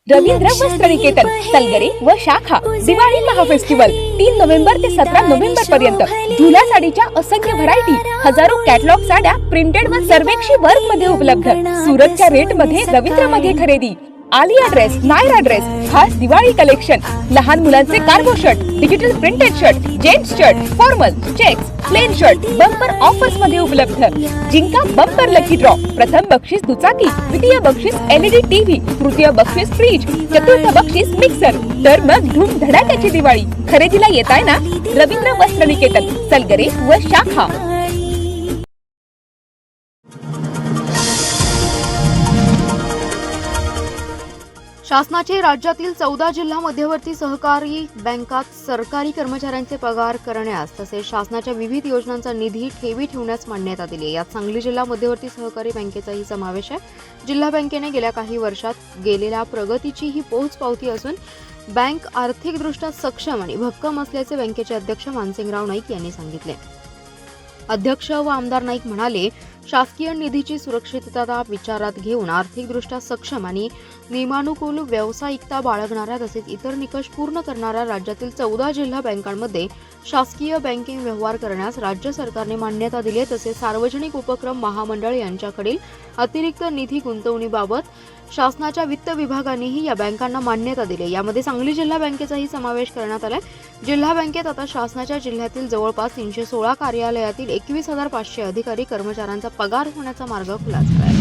रवींद्र वस्त्र निकेतन सलगरे व शाखा दिवाळी महाफेस्टिवल 3 नोव्हेंबर ते 17 नोव्हेंबर पर्यंत झुला साडीच्या असंख्य व्हरायटी, हजारो कॅटलॉग साड्या प्रिंटेड व सर्वेक्षी वर्क मध्ये उपलब्ध. सुरतच्या रेट मध्ये रवींद्र मध्ये खरेदी. आलिया ड्रेस, नायरा ड्रेस, खास दिवाळी कलेक्शन, लहान मुलांचे cargo shirt, digital printed shirt, gents shirt, formal, checks, plain shirt bumper offers मध्ये उपलब्ध. जिंका बंपर लकी ड्रॉ. प्रथम बक्षीस दुचाकी, द्वितीय बक्षीस LED टीव्ही, तृतीय बक्षीस फ्रीज, चतुर्थ बक्षीस मिक्सर. तर मग धूम धडाक्याची दिवाळी. खरेदीला येताय ना? रवींद्र वस्त्र निकेतन सलगरे व शाखा. शासनाचे राज्यातील 14 जिल्हा मध्यवर्ती सहकारी बँकात सरकारी कर्मचाऱ्यांचे पगार करण्यास तसेच शासनाच्या विविध योजनांचा निधी ठेवी ठेवण्यास मान्यता दिली आहे. यात सांगली जिल्हा मध्यवर्ती सहकारी बँकेचाही समावेश आहे. जिल्हा बँकेने गेल्या काही वर्षात गेलेल्या प्रगतीची ही पोचपावती असून बँक आर्थिकदृष्ट्या सक्षम आणि भक्कम असल्याचे बँकेचे अध्यक्ष मानसिंगराव नाईक यांनी सांगितले. अध्यक्ष व आमदार नाईक म्हणाले, शासकीय निधीची सुरक्षितता विचारात घेऊन आर्थिकदृष्ट्या सक्षम आणि नियमानुकूल व्यावसायिकता बाळगणाऱ्या तसेच इतर निकष पूर्ण करणाऱ्या राज्यातील 14 जिल्हा बँकांमध्ये शासकीय बँकिंग व्यवहार करण्यास राज्य सरकारने मान्यता दिली आहे. तसेच सार्वजनिक उपक्रम महामंडळ यांच्याकडील अतिरिक्त निधी गुंतवणुकीबाबत शासनाच्या वित्त विभागानेही या बँकांना मान्यता दिली. यामध्ये सांगली जिल्हा बँकेचाही समावेश करण्यात आलाय. जिल्हा बँकेत आता शासनाच्या जिल्ह्यातील जवळपास 316 कार्यालयातील 21,500 अधिकारी कर्मचाऱ्यांचा पगार होण्याचा मार्ग खुला झाला आहे.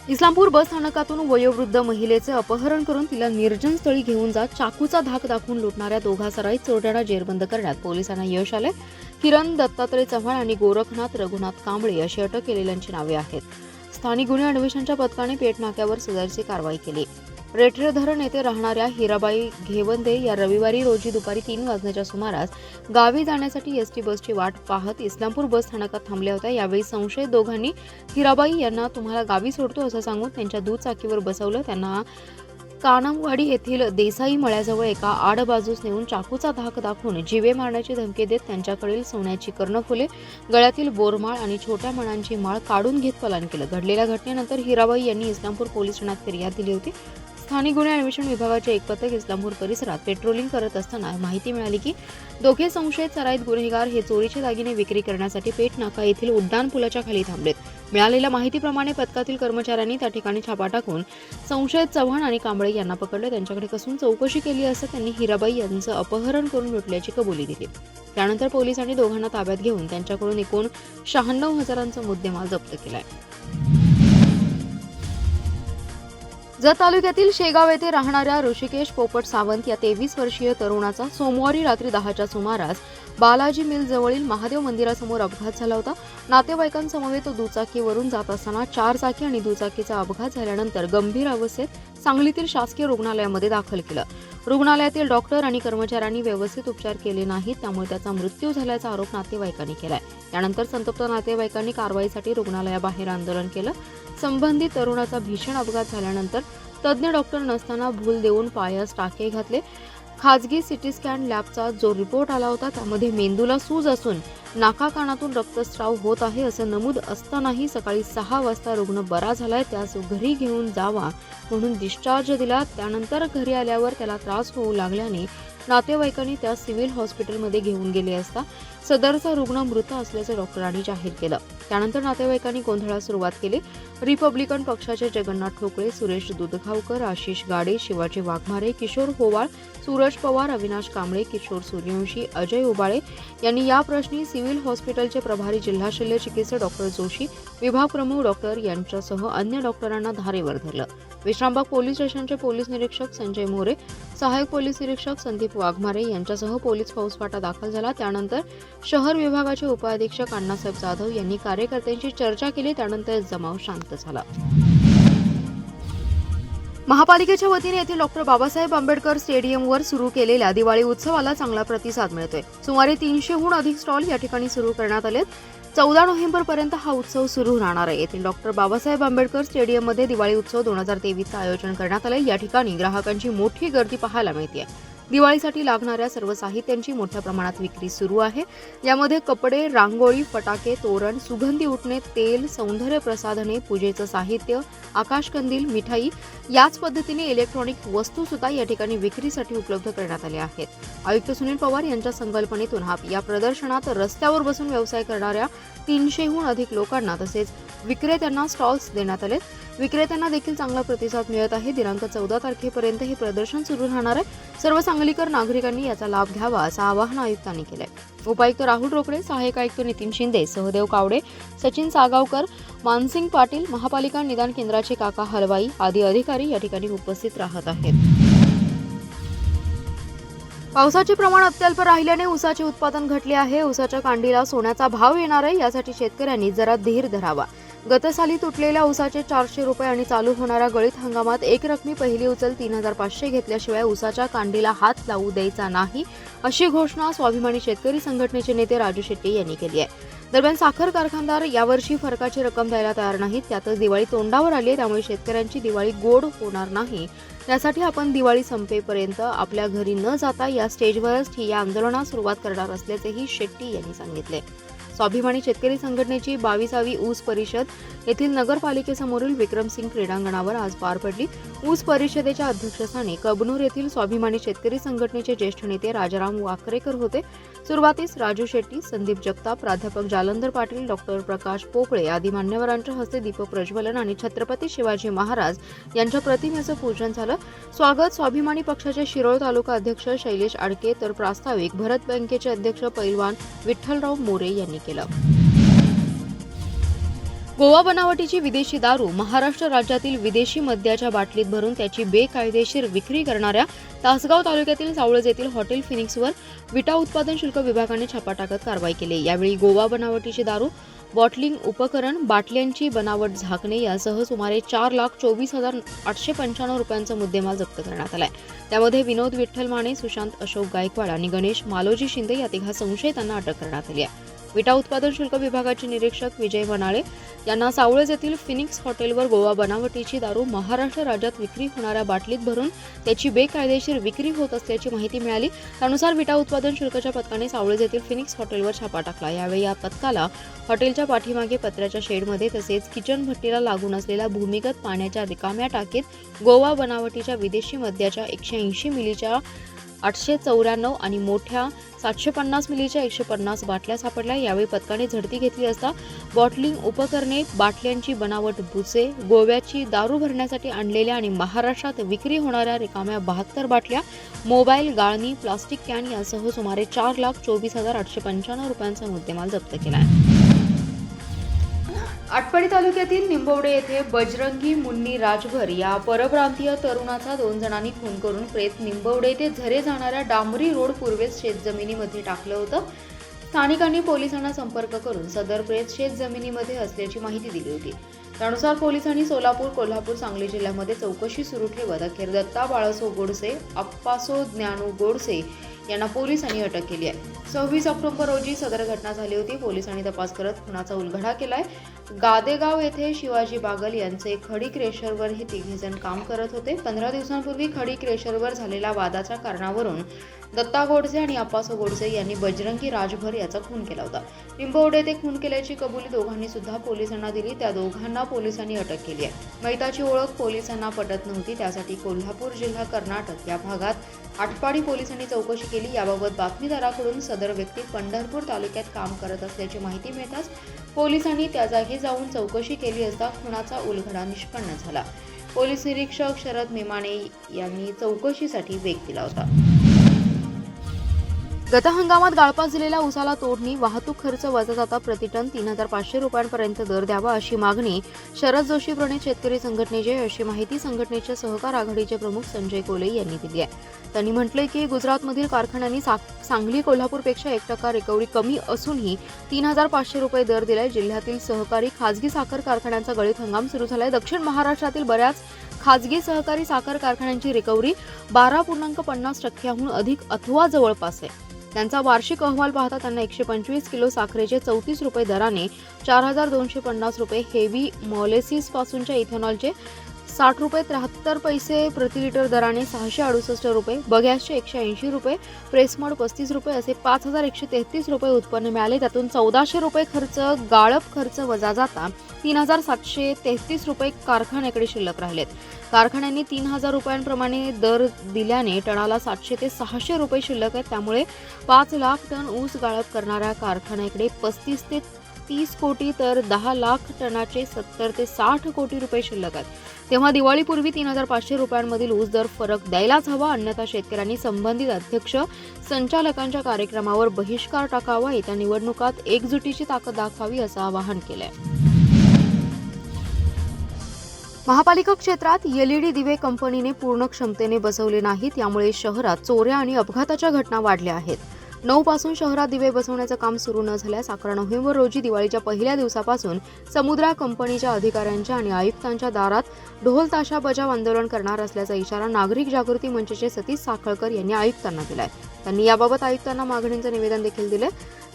इस्लामपूर बस स्थानकातून वयोवृद्ध महिलेचे अपहरण करून तिला निर्जन स्थळी घेऊन जात चाकूचा धाक दाखवून लुटणाऱ्या दोघा सराईत चोरट्यांना जेरबंद करण्यात पोलिसांना यश आले. किरण दत्तात्रय चव्हाण आणि गोरखनाथ रघुनाथ कांबळे अशी अटक केलेल्यांची नावे आहेत. स्थानिक गुन्हे अन्वेषणच्या पथकाने पेठ नाक्यावर सदरची कारवाई केली. रेठरे धरण येथे राहणाऱ्या हिराबाई घेवंदे या रविवारी रोजी दुपारी 3 वाजण्याच्या सुमारास गावी जाण्यासाठी एसटी बसची वाट पाहत इस्लामपूर बस स्थानकात थांबल्या होत्या. यावेळी संशयित दोघांनी हिराबाई यांना तुम्हाला गावी सोडतो असं सांगून त्यांच्या दुचाकीवर बसवलं. त्यांना कानमवाडी येथील देसाई मळ्याजवळ एका आडबाजूस नेऊन चाकूचा धाक दाखवून जीवे मारण्याची धमकी देत त्यांच्याकडील सोन्याची कर्णफुले, गळ्यातील बोरमाळ आणि छोट्या मणांची माळ काढून घेत पलायन केलं. घडलेल्या घटनेनंतर हिराबाई यांनी इस्लामपूर पोलीस ठाण्यात फिर्याद दिली होती. स्थानिक गुन्हे अन्वेषण विभागाचे एक पथक इस्लामपूर परिसरात पेट्रोलिंग करत असताना माहिती मिळाली की दोघे संशयित सराईत गुन्हेगार हे चोरीचे दागिने विक्री करण्यासाठी पेठ नाका येथील उड्डाण पुलाच्या खाली थांबलेत. मिळालेल्या माहितीप्रमाणे पथकातील कर्मचाऱ्यांनी त्या ठिकाणी छापा टाकून संशयित चव्हाण आणि कांबळे यांना पकडले. त्यांच्याकडे कसून चौकशी केली असता त्यांनी हिराबाई यांचं अपहरण करून लुटल्याची कबुली दिली. त्यानंतर पोलिसांनी दोघांना ताब्यात घेऊन त्यांच्याकडून एकूण 96,000चा मुद्देमाल जप्त केलाय. जत तालुक्यातील शेगाव येथे राहणाऱ्या ऋषिकेश पोपट सावंत या 23 वर्षीय तरुणाचा सोमवारी रात्री 10च्या सुमारास बालाजी मिल जवळील महादेव मंदिरासमोर अपघात झाला होता. नातेवाईकांसमवेत दुचाकीवरून जात असताना 4 चाकी आणि दुचाकीचा अपघात झाल्यानंतर गंभीर अवस्थेत सांगलीतील शासकीय रुग्णालयामध्ये दाखल केलं. रुग्णालयातील डॉक्टर आणि कर्मचाऱ्यांनी व्यवस्थित उपचार केले नाहीत, त्यामुळे त्याचा मृत्यू झाल्याचा आरोप नातेवाईकांनी केलाय. त्यानंतर संतप्त नातेवाईकांनी कारवाईसाठी रुग्णालयाबाहेर आंदोलन केलं. संबंधित तरुणाचा भीषण अपघात झाल्यानंतर तज्ज्ञ डॉक्टर नसताना भूल देऊन पायास टाके घातले. खाजगी सिटी स्कॅन लॅबचा जो रिपोर्ट आला होता त्यामध्ये मेंदूला सूज असून नाका कानातून रक्तस्राव होत आहे असं नमूद असतानाही सकाळी 6 वाजता रुग्ण बरा झालाय, त्यास घरी घेऊन जावा म्हणून डिस्चार्ज दिला. त्यानंतर घरी आल्यावर त्याला त्रास होऊ लागल्याने नातेवाईकांनी त्या सिव्हिल हॉस्पिटलमध्ये घेऊन गेले असता सदरचा रुग्ण मृत असल्याचं डॉक्टरांनी जाहीर केलं. त्यानंतर नातेवाईकांनी गोंधळास सुरुवात केली. रिपब्लिकन पक्षाचे जगन्नाथ ठोकळे, सुरेश दुधगावकर, आशिष गाडे, शिवाजी वाघमारे, किशोर होवाळ, सूरज पवार, अविनाश कांबळे, किशोर सूर्यवंशी, अजय उबाळे यांनी या प्रश्नी सिव्हिल हॉस्पिटलचे प्रभारी जिल्हा शल्य चिकित्सक डॉक्टर जोशी, विभाग प्रमुख डॉक्टर यांच्यासह अन्य डॉक्टरांना धारेवर धरलं. विश्रामबाग पोलीस स्टेशनचे पोलीस निरीक्षक संजय मोरे, सहाय्यक पोलीस निरीक्षक संदीप वाघमारे यांच्यासह पोलीस फौजफाटा दाखल झाला. त्यानंतर शहर विभागाचे उपाधीक्षक अण्णासाहेब जाधव यांनी कार्यकर्त्यांशी चर्चा केली. त्यानंतर जमाव शांत झाला. महापालिकेच्या वतीने येथील डॉक्टर बाबासाहेब आंबेडकर स्टेडियमवर सुरू केलेल्या दिवाळी उत्सवाला चांगला प्रतिसाद मिळतोय. सुमारे 300हून अधिक स्टॉल या ठिकाणी सुरू करण्यात आलेत. 14 नोव्हेंबरपर्यंत हा उत्सव सुरू राहणार आहे. येथील डॉक्टर बाबासाहेब आंबेडकर स्टेडियममध्ये दिवाळी उत्सव 2023चं आयोजन करण्यात आलंय. या ठिकाणी ग्राहकांची मोठी गर्दी पाहायला मिळते. दिवाळीसाठी लागणाऱ्या सर्व साहित्यांची मोठ्या प्रमाणात विक्री सुरू आहे. यामध्ये कपडे, रांगोळी, फटाके, तोरण, सुगंधी उटणे, तेल, सौंदर्य प्रसाधने, पूजेचं साहित्य, आकाशकंदील, मिठाई याच पद्धतीने इलेक्ट्रॉनिक वस्तू सुद्धा या ठिकाणी विक्रीसाठी उपलब्ध करण्यात आल्या आहेत. आयुक्त सुनील पवार यांच्या संकल्पनेतून या प्रदर्शनात रस्त्यावर बसून व्यवसाय करणाऱ्या 300हून अधिक लोकांना तसेच विक्रेत्यांना स्टॉल्स देण्यात आले. विक्रेत्यांना देखील चांगला प्रतिसाद मिळत आहे. दिनांक 14 तारखेपर्यंत हे प्रदर्शन सुरू राहणार आहे. सर्व सांगलीकर नागरिकांनी याचा लाभ घ्यावा असं आवाहन आयुक्तांनी केलंय. उपायुक्त राहुल रोकडे, सहाय्यक आयुक्त नितीन शिंदे, सहदेव कावडे, सचिन सागावकर, मानसिंग पाटील, महापालिका निदान केंद्राचे काका हलवाई आदी अधिकारी या ठिकाणी उपस्थित राहत आहेत. पावसाचे प्रमाण अत्यल्प राहिल्याने ऊसाचे उत्पादन घटले आहे. ऊसाच्या कांडीला सोन्याचा भाव येणार आहे. यासाठी शेतकऱ्यांनी जरा धीर धरावा. गतसाली तुटलेल्या ऊसाचे 400 रुपये आणि चालू होणाऱ्या गळीत हंगामात एक रकमी पहिली उचल 3500 घेतल्याशिवाय ऊसाच्या कांडीला हात लावू द्यायचा नाही, अशी घोषणा स्वाभिमानी शेतकरी संघटनेचे नेते राजू शेट्टी यांनी केली आहे. दरम्यान साखर कारखानदार यावर्षी फरकाची रक्कम द्यायला तयार नाहीत. त्यातच दिवाळी तोंडावर आली आहे. त्यामुळे शेतकऱ्यांची दिवाळी गोड होणार नाही. त्यासाठी आपण दिवाळी संपेपर्यंत आपल्या घरी न जाता या स्टेजवरच या आंदोलनास सुरुवात करणार असल्याचेही शेट्टी यांनी सांगितले. स्वाभिमानी शेतकरी संघटनेची 22वी ऊस परिषद येथील नगरपालिकेसमोरील विक्रमसिंग क्रीडांगणावर आज पार पडली. ऊस परिषदेच्या अध्यक्षस्थानी कबनूर येथील स्वाभिमानी शेतकरी संघटनेचे ज्येष्ठ नेते राजाराम वाकरेकर होते. सुरुवातीस राजू शेट्टी, संदीप जगताप, प्राध्यापक जालंधर पाटील, डॉक्टर प्रकाश पोकळे आदी मान्यवरांच्या हस्ते दीप प्रज्वलन आणि छत्रपती शिवाजी महाराज यांच्या प्रतिमेचं पूजन झालं. स्वागत स्वाभिमानी पक्षाचे शिरोळ तालुका अध्यक्ष शैलेश आडके तर प्रास्ताविक भरत बँकेचे अध्यक्ष पैलवान विठ्ठलराव मोरे यांनी केलं. गोवा बनावटीची विदेशी दारू महाराष्ट्र राज्यातील विदेशी मद्याच्या बाटलीत भरून त्याची बेकायदेशीर विक्री करणाऱ्या तासगाव तालुक्यातील सावळज येथील हॉटेल फिनिक्सवर विटा उत्पादन शुल्क विभागाने छापा टाकत कारवाई केली. यावेळी गोवा बनावटीची दारू, बॉटलिंग उपकरण, बाटल्यांची बनावट झाकणे यासह सुमारे 4,24,895 रुपयांचा मुद्देमाल जप्त करण्यात आलाय. त्यामध्ये विनोद विठ्ठल माने, सुशांत अशोक गायकवाड आणि गणेश मालोजी शिंदे या तिघा संशयितांना अटक करण्यात आली आहे. विटा उत्पादन शुल्क विभागाचे निरीक्षक विजय वनाळे यांना सावळज येथील फिनिक्स हॉटेलवर गोवा बनावटीची दारू महाराष्ट्र राज्यात विक्री होणाऱ्या बाटलीत भरून त्याची बेकायदेशीर विक्री होत असल्याची माहिती मिळाली. त्यानुसार विटा उत्पादन शुल्काच्या पथकाने सावळज येथील फिनिक्स हॉटेलवर छापा टाकला. यावेळी या पथकाला हॉटेलच्या पाठीमागे पत्र्याच्या शेडमध्ये तसेच किचन भट्टीला लागून असलेल्या भूमिगत पाण्याच्या रिकाम्या टाकीत गोवा बनावटीच्या विदेशी मद्याच्या 180 मिलीच्या 894 आणि मोठ्या 750 मिलीच्या 150 बाटल्या सापडल्या. यावेळी पथकाने झडती घेतली असता बॉटलिंग उपकरणे, बाटल्यांची बनावट बुचे, गोव्याची दारू भरण्यासाठी आणलेल्या आणि महाराष्ट्रात विक्री होणाऱ्या रिकाम्या 72 बाटल्या, मोबाईल, गाळणी, प्लास्टिक कॅन यासह सुमारे 4,24,895 रुपयांचा मुद्देमाल जप्त केला आहे. आटपाडी तालुक्यातील निंबवडे येथे बजरंगी मुन्नी राजभर या परप्रांतीय तरुणाचा 2 जणांनी खून करून प्रेत निंबवडे येथे झरे जाणाऱ्या डांबरी रोड पूर्वेस शेतजमिनीमध्ये टाकलं होतं. स्थानिकांनी पोलिसांना संपर्क करून सदर प्रेत शेतजमिनीमध्ये असल्याची माहिती दिली होती. त्यानुसार पोलिसांनी सोलापूर, कोल्हापूर, सांगली जिल्ह्यामध्ये चौकशी सुरू ठेवत अखेर दत्ता बाळासो गोडसे, अप्पासो ज्ञानू गोडसे यांना पोलिसांनी अटक केली आहे. 26 ऑक्टोबर रोजी सदर घटना झाली होती. पोलिसांनी तपास करत खुनाचा उलगडा केलाय. गादेगाव येथे शिवाजी बागल यांचे खडी क्रेशरवर हे तिघेजण काम करत होते. 15 दिवसांपूर्वी खडी क्रेशरवर झालेल्या वादाच्या कारणावरून दत्ता गोडसे आणि अप्पासो गोडसे यांनी बजरंगी राजभर याचा खून केला होता. निंबवडे येथे खून केल्याची कबुली दोघांनी सुद्धा पोलिसांना दिली. त्या दोघांना पोलिसांनी अटक केली आहे. मैताची ओळख पोलिसांना पटत नव्हती. त्यासाठी कोल्हापूर जिल्हा, कर्नाटक या भागात आटपाडी पोलिसांनी चौकशी केली. याबाबत बातमीदाराकडून सदर व्यक्ती पंढरपूर तालुक्यात काम करत असल्याची माहिती मिळताच पोलिसांनी त्या जागी जाऊन चौकशी केली असता खुनाचा उलगडा निष्पन्न झाला. पोलीस निरीक्षक शरद मेमाणे यांनी चौकशीसाठी वेग दिला होता. गत हंगामात गाळपास दिलेल्या ऊसाला तोडणी, वाहतूक खर्च वजा जाता प्रतिटन 3,500 रुपयांपर्यंत दर द्यावा अशी मागणी शरद जोशी प्रणित शेतकरी संघटनेचे अशी माहिती संघटनेचे सहकार आघाडीचे प्रमुख संजय कोले यांनी दिली आहे. त्यांनी म्हटलंय की गुजरातमधील कारखान्यांनी सांगली, कोल्हापूरपेक्षा 1% रिकव्हरी कमी असूनही 3,500 रुपये दर दिलाय. जिल्ह्यातील सहकारी खाजगी साखर कारखान्यांचा गळीत हंगाम सुरू झालाय. दक्षिण महाराष्ट्रातील बऱ्याच खाजगी सहकारी साखर कारखान्यांची रिकव्हरी 12.50% अधिक अथवा जवळपास आहे. त्यांचा वार्षिक अहवाल पाहता त्यांना 125 किलो साखरेचे 34 रुपये दराने 4,250 रुपये, हेवी मॉलेसिस पासूनच्या इथेनॉलचे रुपये 73 पैसे प्रति लिटर दराने 668 रुपये, बगॅसचे 180 रुपये, प्रेसमड 35 रुपये असे 5133 रुपये उत्पन्न मिळाले. त्यातून 1400 रुपये खर्च गाळप खर्च वजा जाता 3733 रुपये कारखान्याकडे शिल्लक राहिलेत. कारखान्यांनी 3000 रुपयांप्रमाणे दर दिल्याने टनाला 700 ते 600 रुपये शिल्लक आहेत. त्यामुळे 5 लाख टन ऊस गाळप करणाऱ्या कारखान्याकडे 35 ते 30 कोटी तर 10 लाख टनाचे 70 ते 60 कोटी रुपये शिल्लक आहेत. तेव्हा दिवाळीपूर्वी 3500 रुपयांमधील ऊस दर फरक द्यायलाच हवा, अन्यथा शेतकऱ्यांनी संबंधित अध्यक्ष संचालकांच्या कार्यक्रमावर बहिष्कार टाकावा, येत्या निवडणुकात एकजुटीची ताकद दाखवावी असं आवाहन केलंय. महापालिका क्षेत्रात एलईडी दिवे कंपनीने पूर्ण क्षमतेने बसवले नाहीत, यामुळे शहरात चोऱ्या आणि अपघाताच्या घटना वाढल्या आहेत. 9 पासून शहरात दिवे बसवण्याचं काम सुरू न झाल्यास 11 नोव्हेंबर रोजी दिवाळीच्या पहिल्या दिवसापासून समुद्रा कंपनीच्या अधिकाऱ्यांच्या आणि आयुक्तांच्या दारात ढोल ताशा बजाव आंदोलन करणार असल्याचा इशारा नागरिक जागृती मंचचे सतीश साखळकर यांनी आयुक्तांना दिलाय. त्यांनी याबाबत आयुक्तांना मागणीचं निवेदन देखील दिले.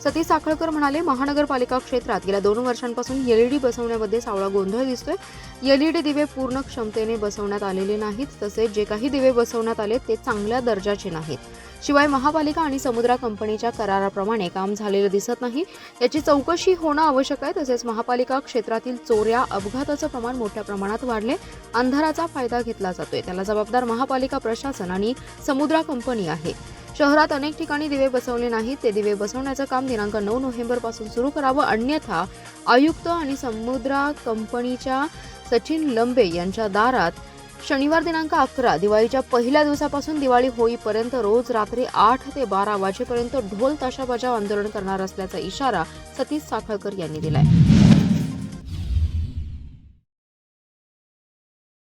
सतीश साखळकर म्हणाले, महानगरपालिका क्षेत्रात गेल्या 2 वर्षांपासून एलईडी बसवण्यामध्ये सावळा गोंधळ दिसतोय. एलईडी दिवे पूर्ण क्षमतेने बसवण्यात आलेले नाहीत, तसेच जे काही दिवे बसवण्यात आले ते चांगल्या दर्जाचे नाहीत. शिवाय महापालिका आणि समुद्रा कंपनीच्या कराराप्रमाणे काम झालेलं दिसत नाही. याची चौकशी होणं आवश्यक आहे. तसेच महापालिका क्षेत्रातील चोऱ्या अपघाताचं प्रमाण मोठ्या प्रमाणात वाढले. अंधाराचा फायदा घेतला जातोय, त्याला जबाबदार महापालिका प्रशासन आणि समुद्रा कंपनी आहे. शहरात अनेक ठिकाणी दिवे बसवले नाहीत, ते दिवे बसवण्याचं काम दिनांक 9 नोव्हेंबर पासून सुरू करावं, अन्यथा आयुक्त आणि समुद्रा कंपनीच्या सचिन लंबे यांच्या दारात शनिवार दिनांक 11 दिवाळीच्या पहिल्या दिवसापासून दिवाळी होईपर्यंत रोज रात्री 8 ते 12 वाजेपर्यंत ढोल ताशा बजाव आंदोलन करणार असल्याचा इशारा सतीश साखळकर यांनी दिलाय.